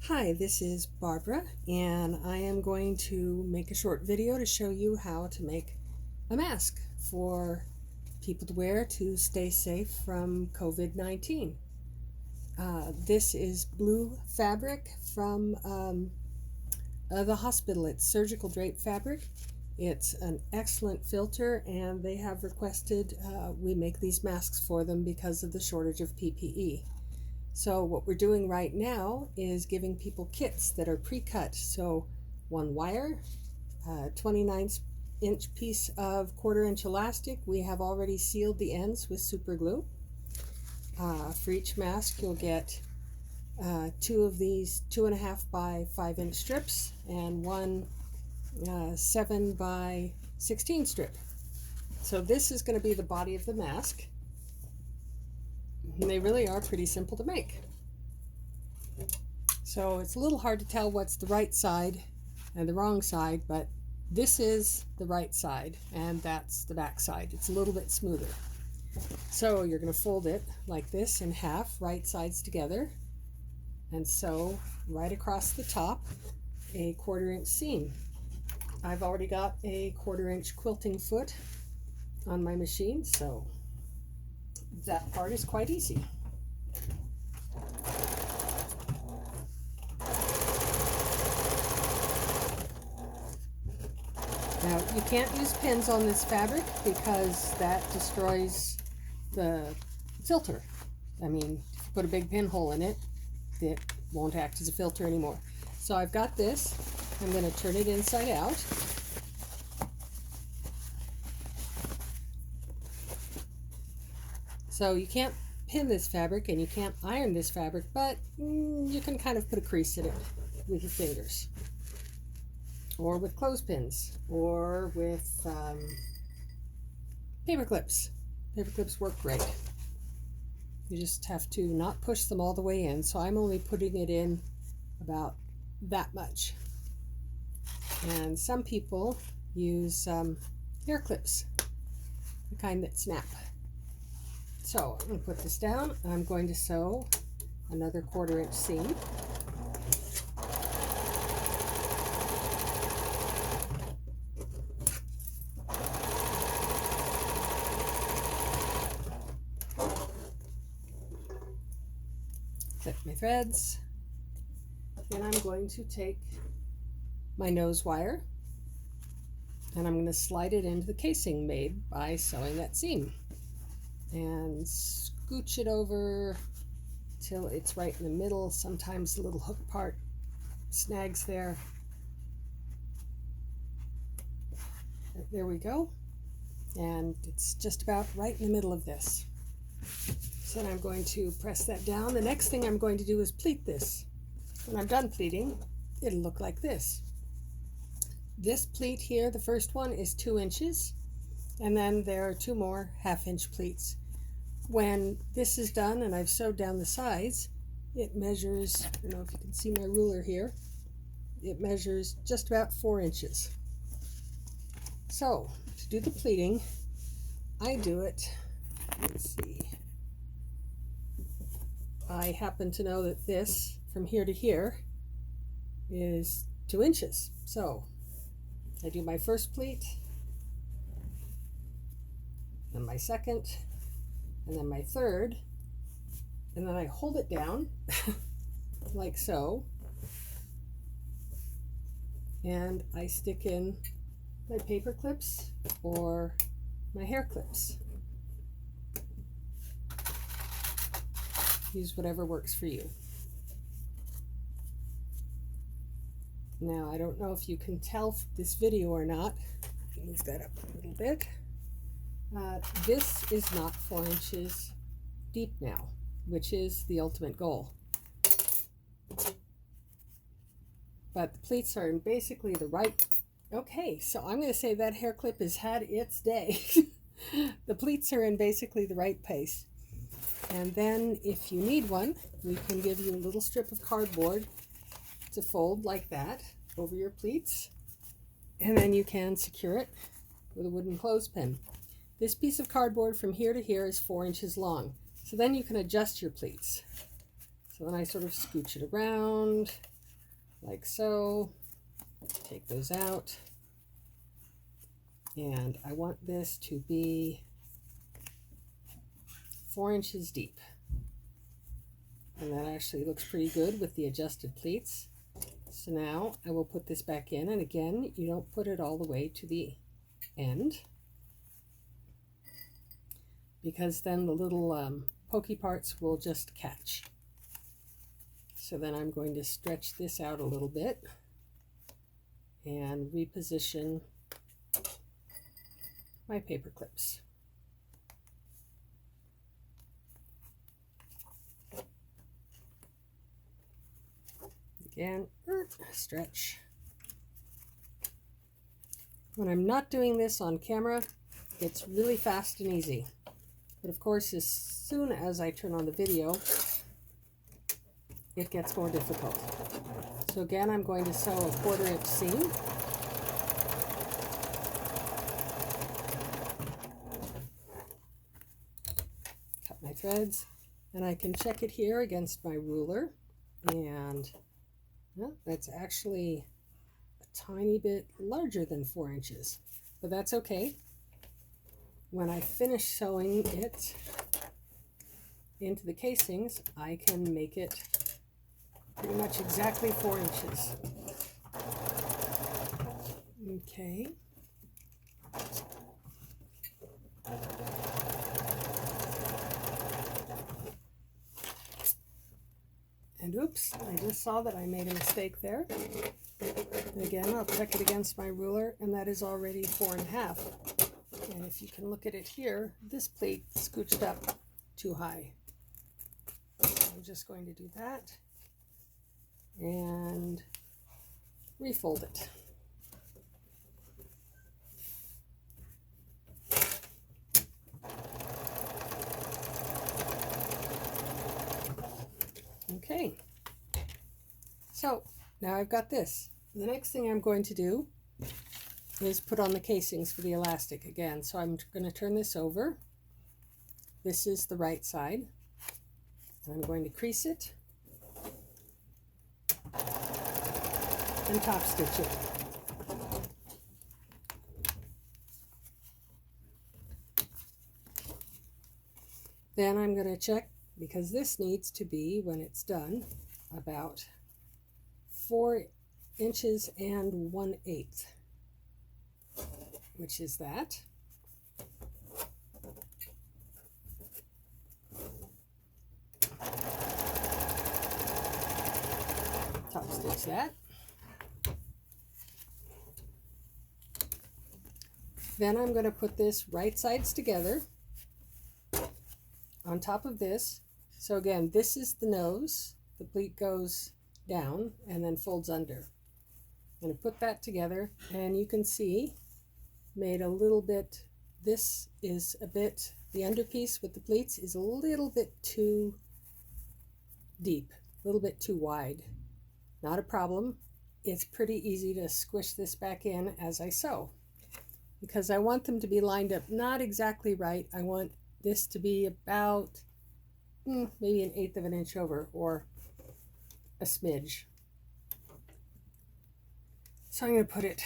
Hi, this is Barbara, and I am going to make a short video to show you how to make a mask for people to wear to stay safe from COVID-19. This is blue fabric from the hospital. It's surgical drape fabric. It's an excellent filter, and they have requested we make these masks for them because of the shortage of PPE. So what we're doing right now is giving people kits that are pre-cut. So one wire, 29-inch piece of 1/4-inch elastic. We have already sealed the ends with super glue. For each mask, you'll get two of these 2.5 by 5-inch strips and one 7 by 16 strip. So this is going to be the body of the mask. And they really are pretty simple to make. So it's a little hard to tell what's the right side and the wrong side, but this is the right side and that's the back side. It's a little bit smoother. So you're going to fold it like this in half, right sides together, and sew right across the top a 1/4-inch seam. I've already got a 1/4-inch quilting foot on my machine, so that part is quite easy. Now, you can't use pins on this fabric because that destroys the filter. I mean, if you put a big pinhole in it, it won't act as a filter anymore. So I've got this. I'm going to turn it inside out. So you can't pin this fabric and you can't iron this fabric, but you can kind of put a crease in it with your fingers, or with clothespins, or with paper clips. Paper clips work great. You just have to not push them all the way in. So I'm only putting it in about that much. And some people use hair clips, the kind that snap. So I'm going to put this down. I'm going to sew another 1/4-inch seam. Clip my threads. Then I'm going to take my nose wire and I'm going to slide it into the casing made by sewing that seam and scooch it over till it's right in the middle. Sometimes the little hook part snags there. There we go. And it's just about right in the middle of this. So then I'm going to press that down. The next thing I'm going to do is pleat this. When I'm done pleating, it'll look like this. This pleat here, the first one, is 2 inches, and then there are 2 more 1/2-inch pleats. When this is done and I've sewed down the sides, it measures, I don't know if you can see my ruler here, it measures just about 4 inches. So to do the pleating, I do it, let's see, I happen to know that this from here to here is 2 inches. So I do my first pleat, then my second, and then my third, and then I hold it down like so, and I stick in my paper clips or my hair clips. Use whatever works for you. Now, I don't know if you can tell this video or not. Move that up a little bit. This is not 4 inches deep now, which is the ultimate goal. But the pleats are in basically the right... Okay, so I'm going to say that hair clip has had its day. The pleats are in basically the right place. And then if you need one, we can give you a little strip of cardboard to fold like that over your pleats, and then you can secure it with a wooden clothespin. This piece of cardboard from here to here is 4 inches long, so then you can adjust your pleats. So then I sort of scooch it around like so. Take those out. And I want this to be 4 inches deep. And that actually looks pretty good with the adjusted pleats. So now I will put this back in, and again, you don't put it all the way to the end, because then the little pokey parts will just catch. So then I'm going to stretch this out a little bit and reposition my paper clips. Again, stretch. When I'm not doing this on camera, it's really fast and easy. But of course, as soon as I turn on the video, it gets more difficult. So again, I'm going to sew a 1/4 inch seam. Cut my threads, and I can check it here against my ruler, and well, that's actually a tiny bit larger than 4 inches, but that's okay. When I finish sewing it into the casings, I can make it pretty much exactly 4 inches. Okay. And oops, I just saw that I made a mistake there. And again, I'll check it against my ruler, and that is already 4 1/2. And if you can look at it here, this pleat scooched up too high. So I'm just going to do that and refold it. Okay, so now I've got this. The next thing I'm going to do is put on the casings for the elastic again. So I'm going to turn this over. This is the right side. And I'm going to crease it and top stitch it. Then I'm going to check, because this needs to be, when it's done, about 4 inches and 1/8, which is that. Top stitch that. Then I'm going to put this right sides together on top of this. So again, this is the nose. The pleat goes down and then folds under. I'm going to put that together, and you can see made a little bit, this is a bit, the underpiece with the pleats is a little bit too deep, a little bit too wide. Not a problem. It's pretty easy to squish this back in as I sew, because I want them to be lined up not exactly right. I want this to be about maybe 1/8 of an inch over, or a smidge. So I'm going to put it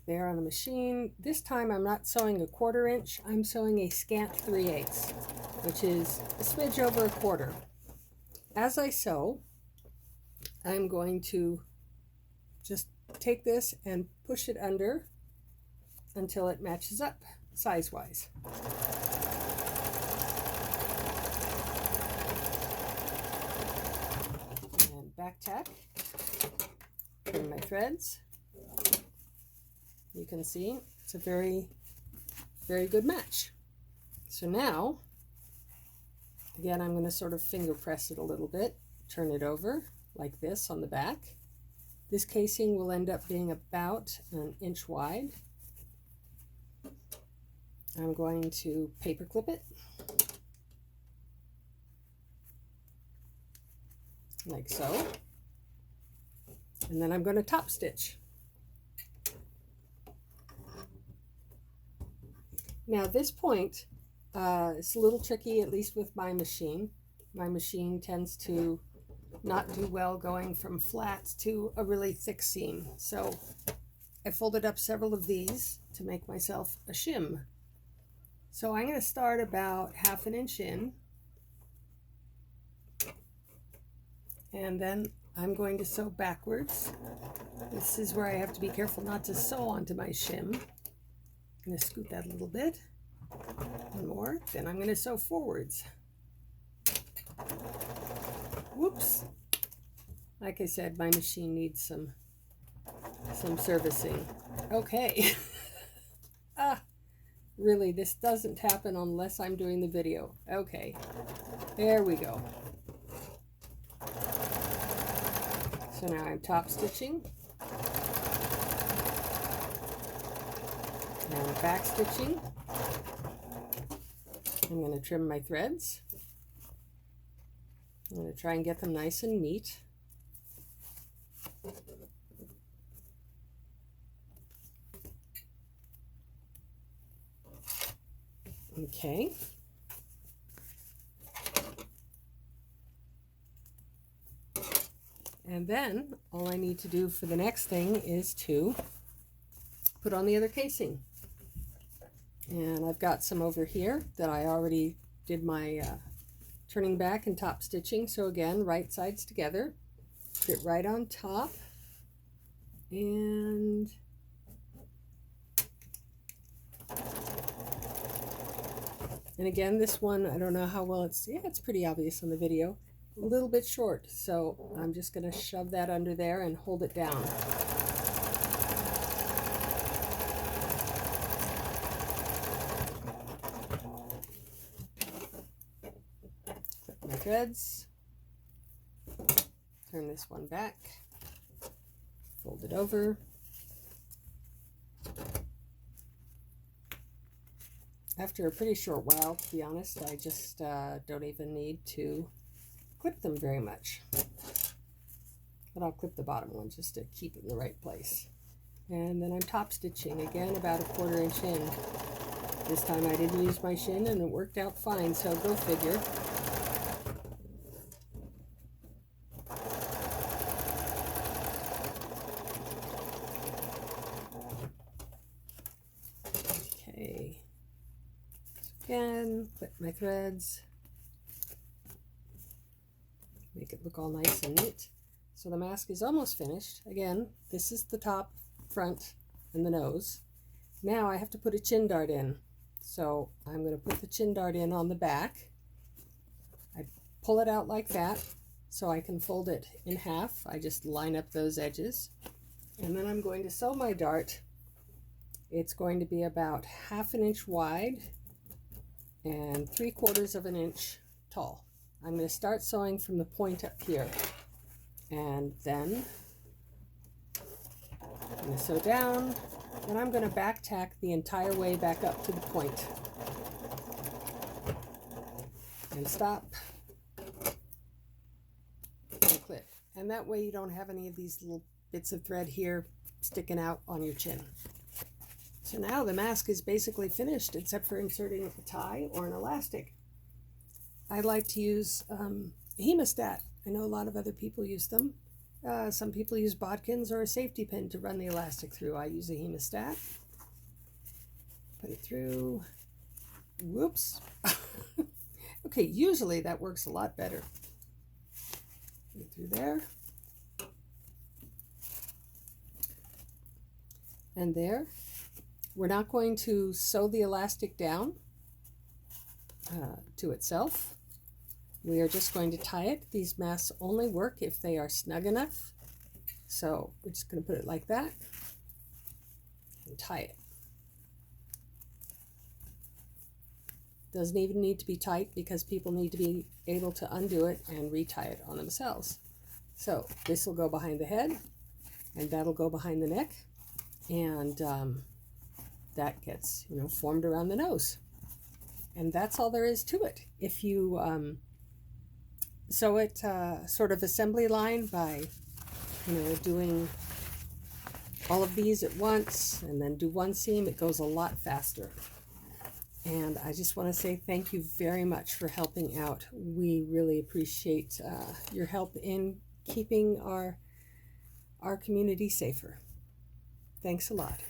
there on the machine. This time I'm not sewing a 1/4 inch, I'm sewing a scant 3/8, which is a smidge over a 1/4. As I sew, I'm going to just take this and push it under until it matches up size-wise. And back tack, trim my threads. You can see it's a very, very good match. So now, again, I'm going to sort of finger press it a little bit, turn it over like this on the back. This casing will end up being about 1 inch wide. I'm going to paper clip it like so, and then I'm going to top stitch. Now this point is a little tricky, at least with my machine. My machine tends to not do well going from flat to a really thick seam. So I folded up several of these to make myself a shim. So I'm going to start about 1/2 inch in, and then I'm going to sew backwards. This is where I have to be careful not to sew onto my shim. I'm going to scoot that a little bit. One more. Then I'm going to sew forwards. Whoops. Like I said, my machine needs some servicing. Okay. Really, this doesn't happen unless I'm doing the video. Okay. There we go. So now I'm top stitching. Now I'm back stitching. I'm going to trim my threads. I'm going to try and get them nice and neat. Okay. And then all I need to do for the next thing is to put on the other casing. And I've got some over here that I already did my turning back and top stitching. So again, right sides together, put it right on top, and again, this one, I don't know how well it's pretty obvious on the video, a little bit short, so I'm just going to shove that under there and hold it down. Clip my threads, turn this one back, fold it over. After a pretty short while, to be honest, I just don't even need to clip them very much. But I'll clip the bottom one just to keep it in the right place. And then I'm top stitching again about 1/4 inch in. This time I didn't use my shin and it worked out fine, so go figure. Okay. Again, clip my threads, make it look all nice and neat. So the mask is almost finished. Again, this is the top, front, and the nose. Now I have to put a chin dart in. So I'm going to put the chin dart in on the back. I pull it out like that so I can fold it in half. I just line up those edges. And then I'm going to sew my dart. It's going to be about 1/2 inch wide and 3/4 inch tall. I'm going to start sewing from the point up here, and then I'm going to sew down, and I'm going to back tack the entire way back up to the point and stop and clip, and that way you don't have any of these little bits of thread here sticking out on your chin. So now the mask is basically finished, except for inserting a tie or an elastic. I like to use hemostat. I know a lot of other people use them. Some people use bodkins or a safety pin to run the elastic through. I use a hemostat. Put it through. Whoops. Okay, usually that works a lot better. Put it through there. And there. We're not going to sew the elastic down to itself. We are just going to tie it. These masks only work if they are snug enough. So we're just going to put it like that and tie it. Doesn't even need to be tight because people need to be able to undo it and retie it on themselves. So this will go behind the head, and that'll go behind the neck, and that gets, formed around the nose. And that's all there is to it. If you sew it sort of assembly line by, doing all of these at once and then do one seam, it goes a lot faster. And I just want to say thank you very much for helping out. We really appreciate your help in keeping our community safer. Thanks a lot.